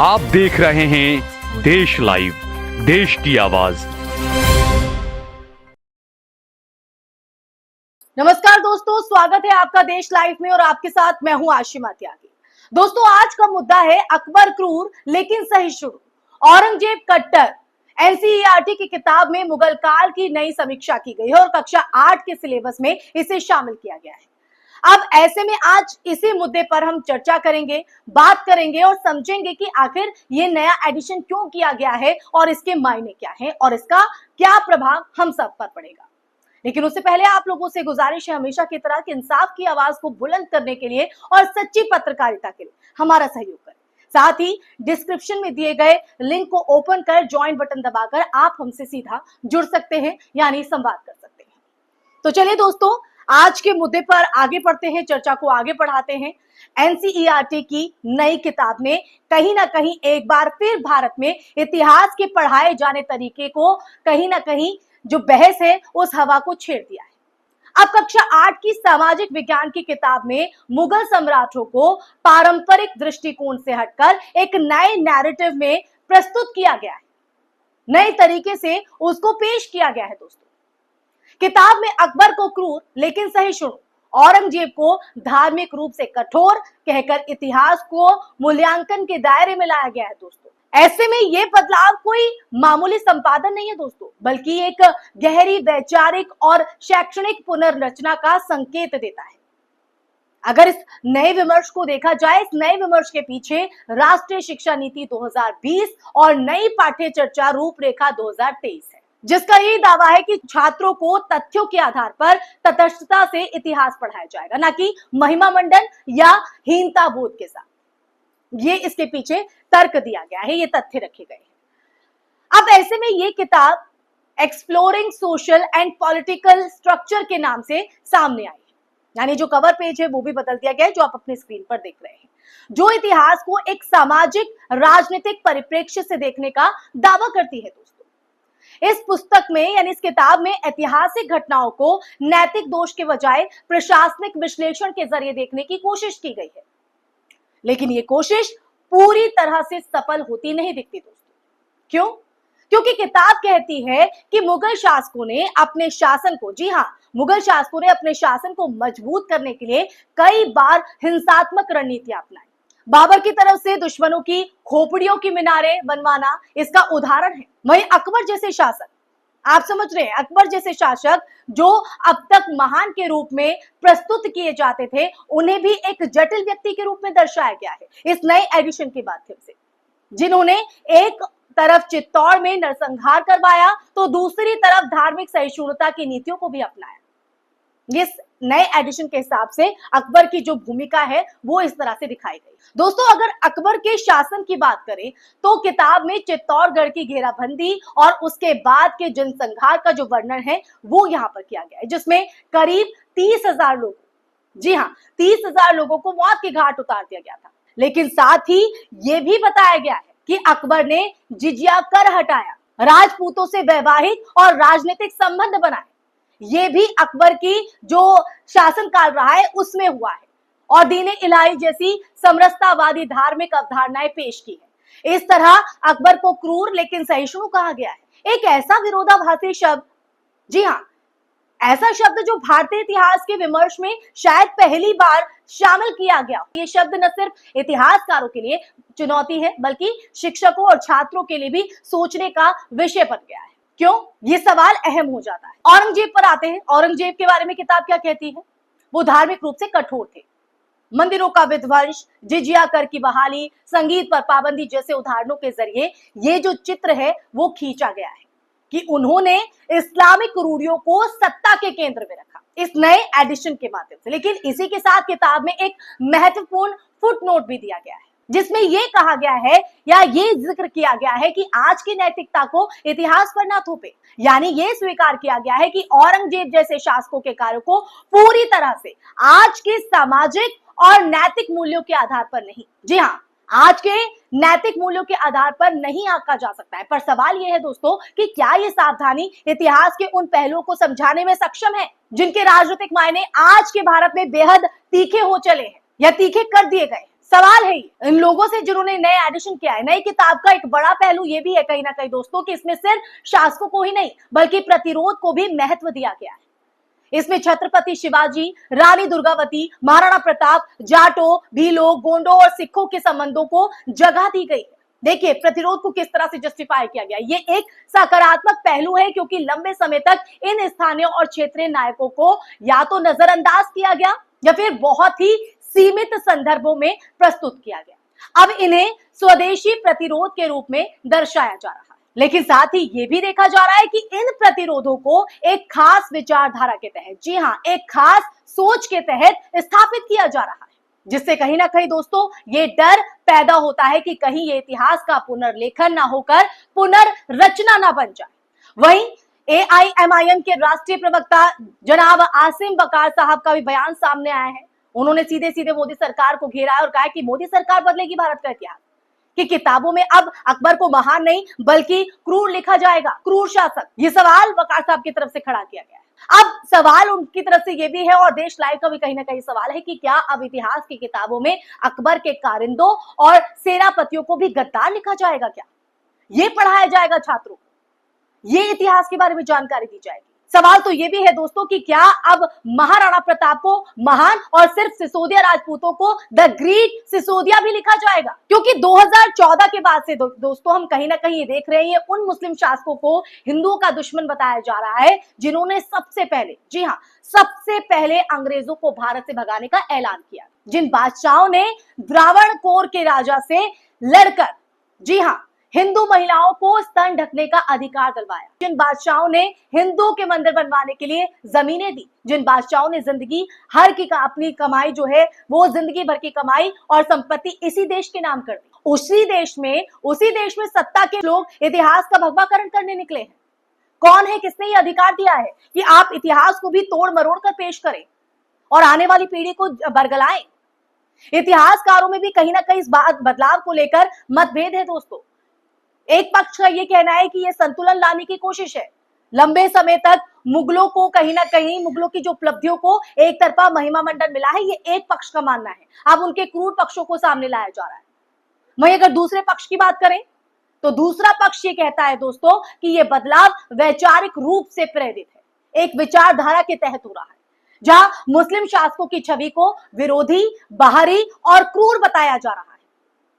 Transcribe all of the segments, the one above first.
आप देख रहे हैं देश लाइव, देश की आवाज। नमस्कार दोस्तों, स्वागत है आपका देश लाइव में और आपके साथ मैं हूं आशिमा त्यागी। दोस्तों, आज का मुद्दा है अकबर क्रूर लेकिन सहिष्णु, औरंगजेब कट्टर। एनसीईआरटी की किताब में मुगल काल की नई समीक्षा की गई है और कक्षा 8 के सिलेबस में इसे शामिल किया गया है। अब ऐसे में आज इसी मुद्दे पर हम चर्चा करेंगे, बात करेंगे और समझेंगे कि आखिर ये नया एडिशन क्यों किया गया है और इसके मायने क्या हैं और इसका क्या प्रभाव हम सब पर पड़ेगा। लेकिन उससे पहले आप लोगों से गुजारिश है हमेशा की तरह कि इंसाफ की आवाज को बुलंद करने के लिए और सच्ची पत्रकारिता के लिए हमारा सहयोग करें। साथ ही डिस्क्रिप्शन में दिए गए लिंक को ओपन कर ज्वाइन बटन दबाकर आप हमसे सीधा जुड़ सकते हैं, यानी संवाद कर सकते हैं। तो चलिए दोस्तों, आज के मुद्दे पर आगे बढ़ते हैं, चर्चा को आगे बढ़ाते हैं। एनसीईआरटी की नई किताब ने कहीं ना कहीं एक बार फिर भारत में इतिहास के पढ़ाए जाने तरीके को कहीं ना कहीं जो बहस है उस हवा को छेड़ दिया है। अब कक्षा 8 की सामाजिक विज्ञान की किताब में मुगल सम्राटों को पारंपरिक दृष्टिकोण से हटकर एक नए नैरेटिव में प्रस्तुत किया गया है, नए तरीके से उसको पेश किया गया है। दोस्तों, किताब में अकबर को क्रूर लेकिन सहिष्णु, औरंगजेब को धार्मिक रूप से कठोर कहकर इतिहास को मूल्यांकन के दायरे में लाया गया है। दोस्तों, ऐसे में ये बदलाव कोई मामूली संपादन नहीं है दोस्तों, बल्कि एक गहरी वैचारिक और शैक्षणिक पुनर्रचना का संकेत देता है। अगर इस नए विमर्श को देखा जाए, इस नए विमर्श के पीछे राष्ट्रीय शिक्षा नीति 2020 और नई पाठ्य चर्चा रूपरेखा 2023 है, जिसका यही दावा है कि छात्रों को तथ्यों के आधार पर तटस्थता से इतिहास पढ़ाया जाएगा, ना कि महिमा मंडन या हीनता बोध के साथ। ये इसके पीछे तर्क दिया गया है, ये तथ्य रखे गए हैं। अब ऐसे में ये किताब exploring social and political structure के नाम से सामने आई है, यानी जो कवर पेज है वो भी बदल दिया गया है, जो आप अपनी स्क्रीन पर देख रहे हैं, जो इतिहास को एक सामाजिक राजनीतिक परिप्रेक्ष्य से देखने का दावा करती है। दोस्तों, इस पुस्तक में यानी इस किताब में ऐतिहासिक घटनाओं को नैतिक दोष के बजाय प्रशासनिक विश्लेषण के जरिए देखने की कोशिश की गई है, लेकिन ये कोशिश पूरी तरह से सफल होती नहीं दिखती। दोस्तों, क्यों? क्योंकि किताब कहती है कि मुगल शासकों ने अपने शासन को, जी हां, मुगल शासकों ने अपने शासन को मजबूत करने के लिए कई बार हिंसात्मक रणनीतियां अपनाई। बाबर की तरफ से दुश्मनों की खोपड़ियों की मीनारें बनवाना इसका उदाहरण है। वहीं अकबर जैसे शासक, आप समझ रहे हैं, अकबर जैसे शासक जो अब तक महान के रूप में प्रस्तुत किए जाते थे, उन्हें भी एक जटिल व्यक्ति के रूप में दर्शाया गया है इस नए एडिशन के माध्यम से, जिन्होंने एक तरफ चित्तौड़ में नरसंहार करवाया तो दूसरी तरफ धार्मिक सहिष्णुता की नीतियों को भी अपनाया। इस नए एडिशन के हिसाब से अकबर की जो भूमिका है वो इस तरह से दिखाई गई। दोस्तों, अगर अकबर के शासन की बात करें तो किताब में चित्तौड़गढ़ की घेराबंदी और उसके बाद के जनसंहार का जो वर्णन है वो यहाँ पर किया गया है, जिसमें करीब 30,000 लोग, जी हाँ, 30,000 लोगों को मौत के घाट उतार दिया गया था। लेकिन साथ ही ये भी बताया गया है कि अकबर ने जिजिया कर हटाया, राजपूतों से वैवाहिक और राजनीतिक संबंध बनाए। ये भी अकबर की जो शासनकाल रहा है उसमें हुआ है, और दीन इलाही जैसी समरसतावादी धार्मिक अवधारणाएं पेश की है। इस तरह अकबर को क्रूर लेकिन सहिष्णु कहा गया है, एक ऐसा विरोधाभासी शब्द, जी हाँ, ऐसा शब्द जो भारतीय इतिहास के विमर्श में शायद पहली बार शामिल किया गया। ये शब्द न सिर्फ इतिहासकारों के लिए चुनौती है, बल्कि शिक्षकों और छात्रों के लिए भी सोचने का विषय बन गया है। क्यों? ये सवाल अहम हो जाता है। औरंगजेब पर आते हैं। औरंगजेब के बारे में किताब क्या कहती है? वो धार्मिक रूप से कठोर थे। मंदिरों का विध्वंस, जिजिया कर की बहाली, संगीत पर पाबंदी जैसे उदाहरणों के जरिए ये जो चित्र है वो खींचा गया है कि उन्होंने इस्लामिक रूढ़ियों को सत्ता के केंद्र में रखा इस नए एडिशन के माध्यम से। लेकिन इसी के साथ किताब में एक महत्वपूर्ण फुटनोट भी दिया गया है, जिसमें यह कहा गया है या ये जिक्र किया गया है कि आज की नैतिकता को इतिहास पर ना थोपे, यानी ये स्वीकार किया गया है कि औरंगजेब जैसे शासकों के कार्यों को पूरी तरह से आज के सामाजिक और नैतिक मूल्यों के आधार पर नहीं, जी हाँ, आज के नैतिक मूल्यों के आधार पर नहीं आंका जा सकता है। पर सवाल यह है दोस्तों कि क्या ये सावधानी इतिहास के उन पहलुओं को समझाने में सक्षम है जिनके राजनीतिक मायने आज के भारत में बेहद तीखे हो चले हैं या तीखे कर दिए गए। सवाल है इन लोगों से जिन्होंने नए एडिशन किया है। नई किताब का एक बड़ा पहलू ये भी है कहीं ना कहीं दोस्तों कि इसमें सिर्फ शासकों को ही नहीं बल्कि प्रतिरोध को भी महत्व दिया गया है। इसमें छत्रपति शिवाजी, रानी दुर्गावती, महाराणा प्रताप, जाटों, भीलों, गोंडों और सिखों के संबंधों को जगह दी गई है। देखिए प्रतिरोध को किस तरह से जस्टिफाई किया गया। ये एक सकारात्मक पहलू है क्योंकि लंबे समय तक इन स्थानीय और क्षेत्रीय नायकों को या तो नजरअंदाज किया गया या फिर बहुत ही सीमित संदर्भों में प्रस्तुत किया गया। अब इन्हें स्वदेशी प्रतिरोध के रूप में दर्शाया जा रहा है, लेकिन साथ ही ये भी देखा जा रहा है कि इन प्रतिरोधों को एक खास विचारधारा के तहत, जी हाँ, एक खास सोच के तहत स्थापित किया जा रहा है, जिससे कहीं ना कहीं दोस्तों ये डर पैदा होता है कि कहीं ये इतिहास का पुनर्लेखन ना होकर पुनर्रचना ना बन जाए। वहीं AIMIM के राष्ट्रीय प्रवक्ता जनाब आसिम बकार साहब का भी बयान सामने आया है। उन्होंने सीधे सीधे मोदी सरकार को घेरा है और कहा कि मोदी सरकार बदलेगी भारत का इतिहास, कि किताबों में अब अकबर को महान नहीं बल्कि क्रूर लिखा जाएगा, क्रूर शासक। ये सवाल बकार साहब की तरफ से खड़ा किया गया है। अब सवाल उनकी तरफ से ये भी है और देश लाइव का भी कहीं ना कहीं सवाल है कि क्या अब इतिहास की किताबों में अकबर के कारिंदों और सेनापतियों को भी गद्दार लिखा जाएगा? क्या ये पढ़ाया जाएगा छात्रों को? ये इतिहास के बारे में जानकारी दी जाएगी? सवाल तो ये भी है दोस्तों कि क्या अब महाराणा प्रताप को महान और सिर्फ सिसोदिया राजपूतों को द ग्रेट सिसोदिया भी लिखा जाएगा? क्योंकि 2014 के बाद से दोस्तों हम कहीं ना कहीं ये देख रहे हैं उन मुस्लिम शासकों को हिंदुओं का दुश्मन बताया जा रहा है जिन्होंने सबसे पहले, जी हाँ, सबसे पहले अंग्रेजों को भारत से भगाने का ऐलान किया, जिन बादशाहों ने द्रावणकोर के राजा से लड़कर, जी हाँ, हिंदू महिलाओं को स्तन ढकने का अधिकार दिलवाया, जिन बादशाहों ने हिंदुओं के मंदिर बनवाने के लिए जमीनें दी, जिन बादशाहों ने जिंदगी हर की अपनी कमाई जो है वो जिंदगी भर की कमाई और संपत्ति इसी देश के नाम कर दी। उसी देश में सत्ता के लोग इतिहास का भगवाकरण करने निकले हैं। कौन है, किसने ये अधिकार दिया है कि आप इतिहास को भी तोड़ मरोड़ कर पेश करें और आने वाली पीढ़ी को बरगलाएं? इतिहासकारों में भी कहीं ना कहीं इस बात बदलाव को लेकर मतभेद है दोस्तों। एक पक्ष का ये कहना है कि ये संतुलन लाने की कोशिश है। लंबे समय तक मुगलों को कहीं ना कहीं मुगलों की जो उपलब्धियों को एक तरफा महिमा मंडन मिला है, ये एक पक्ष का मानना है। अब उनके क्रूर पक्षों को सामने लाया जा रहा है। वहीं अगर दूसरे पक्ष की बात करें तो दूसरा पक्ष ये कहता है दोस्तों कि ये बदलाव वैचारिक रूप से प्रेरित है, एक विचारधारा के तहत हो रहा है, जहां मुस्लिम शासकों की छवि को विरोधी, बाहरी और क्रूर बताया जा रहा है,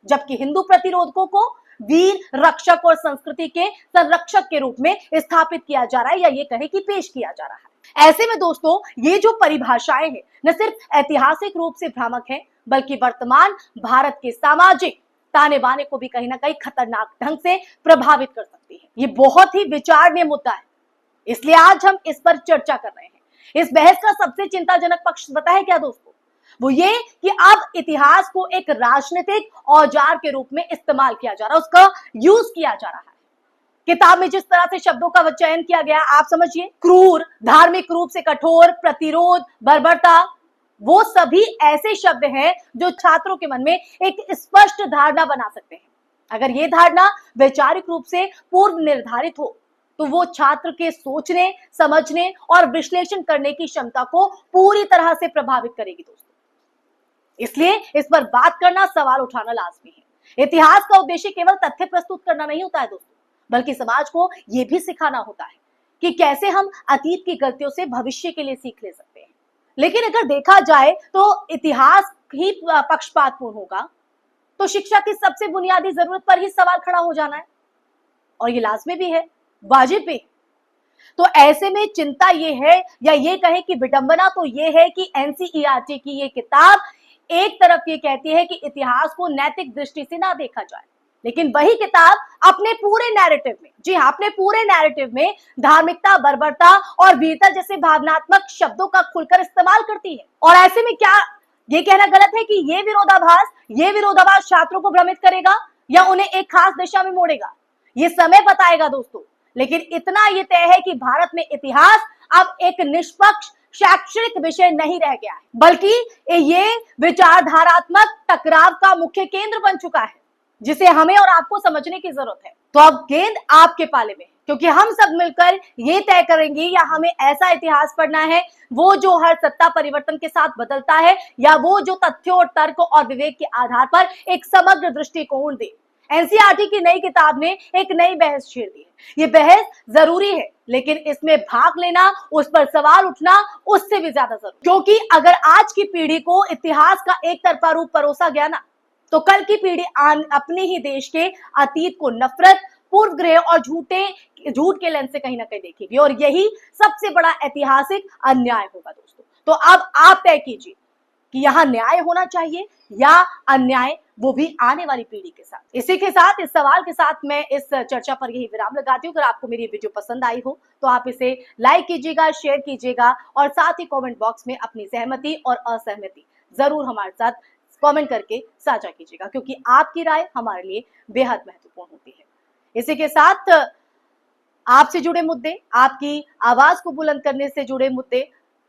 जबकि हिंदू प्रतिरोधकों को वीर, रक्षक और संस्कृति के संरक्षक के रूप में स्थापित किया जा रहा है, या ये कहे कि पेश किया जा रहा है। ऐसे में दोस्तों ये जो परिभाषाएं हैं न सिर्फ ऐतिहासिक रूप से भ्रामक है बल्कि वर्तमान भारत के सामाजिक ताने बाने को भी कहीं ना कहीं खतरनाक ढंग से प्रभावित कर सकती है। ये बहुत ही विचारणीय मुद्दा है, इसलिए आज हम इस पर चर्चा कर रहे हैं। इस बहस का सबसे चिंताजनक पक्ष पता है क्या दोस्तों? वो ये कि अब इतिहास को एक राजनीतिक औजार के रूप में इस्तेमाल किया जा रहा है, उसका यूज किया जा रहा है। किताब में जिस तरह से शब्दों का चयन किया गया, आप समझिए, क्रूर, धार्मिक रूप से कठोर, प्रतिरोध, बर्बरता, वो सभी ऐसे शब्द हैं जो छात्रों के मन में एक स्पष्ट धारणा बना सकते हैं। अगर ये धारणा वैचारिक रूप से पूर्व निर्धारित हो तो वो छात्र के सोचने, समझने और विश्लेषण करने की क्षमता को पूरी तरह से प्रभावित करेगी दोस्तों। इसलिए इस पर बात करना, सवाल उठाना लाजमी है। इतिहास का उद्देश्य केवल तथ्य प्रस्तुत करना नहीं होता है दोस्तों, बल्कि समाज को यह भी सिखाना होता है कि कैसे हम अतीत की गलतियों से भविष्य के लिए सीख ले सकते हैं। लेकिन अगर देखा जाए तो इतिहास ही पक्षपातपूर्ण होगा तो शिक्षा की सबसे बुनियादी जरूरत पर ही सवाल खड़ा हो जाना है, और ये लाजमी भी है, वाजिब भी। तो ऐसे में चिंता ये है, या ये कहें कि विडंबना तो ये है कि NCERT की ये किताब एक तरफ ये कहती है कि इतिहास को नैतिक दृष्टि से ना देखा जाए, लेकिन वही किताब अपने पूरे नैरेटिव में, जी हाँ, अपने पूरे नैरेटिव में धार्मिकता, बर्बरता और वीरता जैसे भावनात्मक शब्दों का खुलकर इस्तेमाल करती है। और ऐसे में क्या ये कहना गलत है कि ये विरोधाभास छात्रों को भ्रमित करेगा या उन्हें एक खास दिशा में मोड़ेगा? ये समय बताएगा दोस्तों। लेकिन इतना ये तय है कि भारत में इतिहास अब एक निष्पक्ष शैक्षणिक विषय नहीं रह गया है, बल्कि ये विचारधारात्मक टकराव का मुख्य केंद्र बन चुका है, जिसे हमें और आपको समझने की जरूरत है। तो अब गेंद आपके पाले में है। क्योंकि हम सब मिलकर ये तय करेंगे या हमें ऐसा इतिहास पढ़ना है वो जो हर सत्ता परिवर्तन के साथ बदलता है, या वो जो तथ्यों और तर्क और विवेक के आधार पर एक समग्र दृष्टिकोण दे। एनसीईआरटी की नई किताब ने एक नई बहस छेड़ दी है। ये बहस जरूरी है, लेकिन इसमें भाग लेना, उस पर सवाल उठना उससे भी ज्यादा जरूरी, क्योंकि अगर आज की पीढ़ी को इतिहास का एक तरफा रूप परोसा गया ना, तो कल की पीढ़ी अपने ही देश के अतीत को नफरत, पूर्वग्रह और झूठ के लेंस से कहीं ना कहीं देखेगी, और यही सबसे बड़ा ऐतिहासिक अन्याय होगा दोस्तों। तो अब आप तय कीजिए कि यहाँ न्याय होना चाहिए या अन्याय, वो भी आने वाली पीढ़ी के साथ। इसी के साथ, इस सवाल के साथ मैं इस चर्चा पर यही विराम लगाती हूँ। अगर आपको मेरी वीडियो पसंद आई हो तो आप इसे लाइक कीजिएगा, शेयर कीजिएगा, और साथ ही कमेंट बॉक्स में अपनी सहमति और असहमति जरूर हमारे साथ कमेंट करके साझा कीजिएगा, क्योंकि आपकी राय हमारे लिए बेहद महत्वपूर्ण होती है। इसी के साथ आपसे जुड़े मुद्दे, आपकी आवाज को बुलंद करने से जुड़े मुद्दे,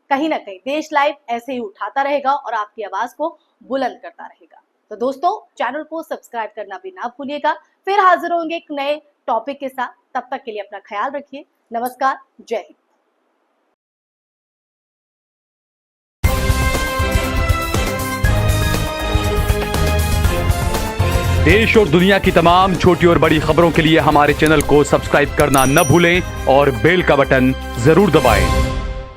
कहीं ना कहीं देश लाइव ऐसे ही उठाता रहेगा और आपकी आवाज को बुलंद करता रहेगा। तो दोस्तों, चैनल को सब्सक्राइब करना भी ना भूलिएगा। फिर हाजिर होंगे एक नए टॉपिक के साथ। तब तक के लिए अपना ख्याल रखिए। नमस्कार, जय हिंद। देश और दुनिया की तमाम छोटी और बड़ी खबरों के लिए हमारे चैनल को सब्सक्राइब करना न भूलें और बेल का बटन जरूर दबाएं।